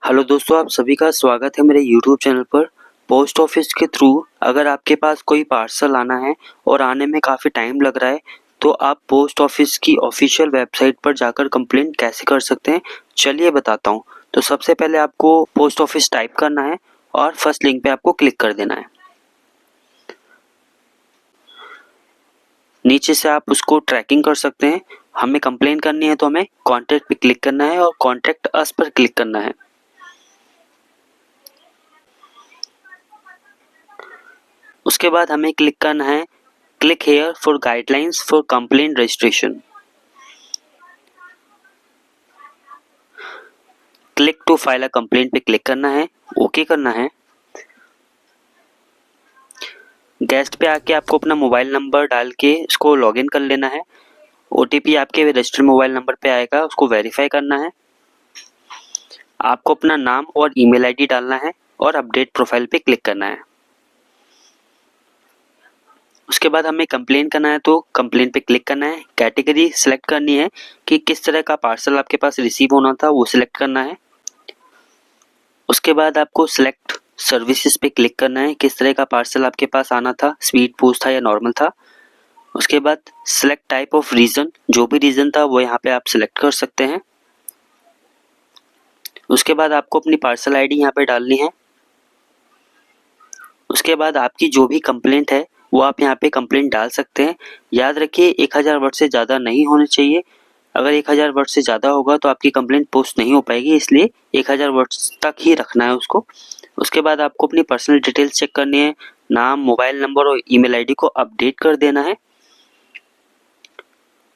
Hello दोस्तों, आप सभी का स्वागत है मेरे यूट्यूब चैनल पर। पोस्ट ऑफिस के थ्रू अगर आपके पास कोई पार्सल आना है और आने में काफ़ी टाइम लग रहा है तो आप पोस्ट ऑफिस की ऑफिशियल वेबसाइट पर जाकर कंप्लेंट कैसे कर सकते हैं, चलिए बताता हूँ। तो सबसे पहले आपको पोस्ट ऑफिस टाइप करना है और फर्स्ट लिंक पे आपको क्लिक कर देना है। नीचे से आप उसको ट्रैकिंग कर सकते हैं। हमें कंप्लेंट करनी है तो हमें कॉन्टैक्ट पे क्लिक करना है और कॉन्टैक्ट अस पर क्लिक करना है। उसके बाद हमें क्लिक करना है click here for guidelines for complaint registration. Click to file a complaint पे क्लिक करना है, ओके करना है। गेस्ट पे आके आपको अपना मोबाइल नंबर डाल के इसको लॉगिन कर लेना है। ओटीपी आपके रजिस्टर्ड मोबाइल नंबर पे आएगा, उसको वेरीफाई करना है। आपको अपना नाम और ईमेल आईडी डालना है और अपडेट प्रोफाइल पे क्लिक करना है। उसके बाद हमें कंप्लेन करना है तो कंप्लेन पे क्लिक करना है। कैटेगरी सिलेक्ट करनी है कि किस तरह का पार्सल आपके पास रिसीव होना था, वो सिलेक्ट करना है। उसके बाद आपको सिलेक्ट सर्विसेज पे क्लिक करना है, किस तरह का पार्सल आपके पास आना था, स्पीड पोस्ट था या नॉर्मल था। उसके बाद सिलेक्ट टाइप ऑफ रीजन, जो भी रीजन था वो यहाँ पे आप सिलेक्ट कर सकते हैं। उसके बाद आपको अपनी पार्सल आईडी यहाँ पे डालनी है। उसके बाद आपकी जो भी कंप्लेंट है वो आप यहाँ पे कंप्लेंट डाल सकते हैं। याद रखिए 1000 वर्ड से ज़्यादा नहीं होने चाहिए। अगर 1000 वर्ड से ज़्यादा होगा तो आपकी कंप्लेंट पोस्ट नहीं हो पाएगी, इसलिए 1000 वर्ड्स तक ही रखना है उसको। उसके बाद आपको अपनी पर्सनल डिटेल्स चेक करनी है, नाम, मोबाइल नंबर और ईमेल आईडी को अपडेट कर देना है।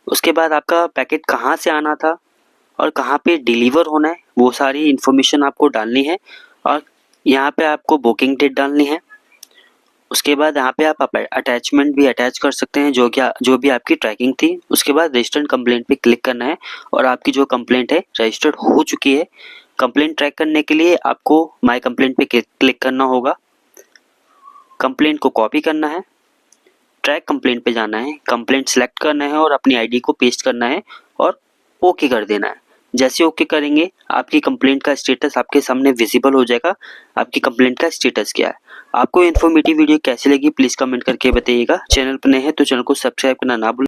उसके बाद आपका पैकेट कहाँ से आना था और कहाँ पे डिलीवर होना है वो सारी इन्फॉर्मेशन आपको डालनी है और यहाँ पे आपको बुकिंग डेट डालनी है। उसके बाद यहाँ पे आप अटैचमेंट भी अटैच कर सकते हैं, जो भी आपकी ट्रैकिंग थी। उसके बाद रजिस्टर्ड कंप्लेंट पे क्लिक करना है और आपकी जो कंप्लेंट है रजिस्टर्ड हो चुकी है। कंप्लेंट ट्रैक करने के लिए आपको माय कंप्लेंट पे क्लिक करना होगा। कंप्लेंट को कॉपी करना है, ट्रैक कंप्लेंट पे जाना है, कंप्लेंट सेलेक्ट करना है और अपनी आईडी को पेस्ट करना है और ओके कर देना है। जैसे ओके करेंगे आपकी कंप्लेंट का स्टेटस आपके सामने विजिबल हो जाएगा। आपकी कंप्लेंट का स्टेटस क्या है। आपको इन्फॉर्मेटिव वीडियो कैसी लगी प्लीज़ कमेंट करके बताइएगा। चैनल पर नए हैं तो चैनल को सब्सक्राइब करना ना भूलें।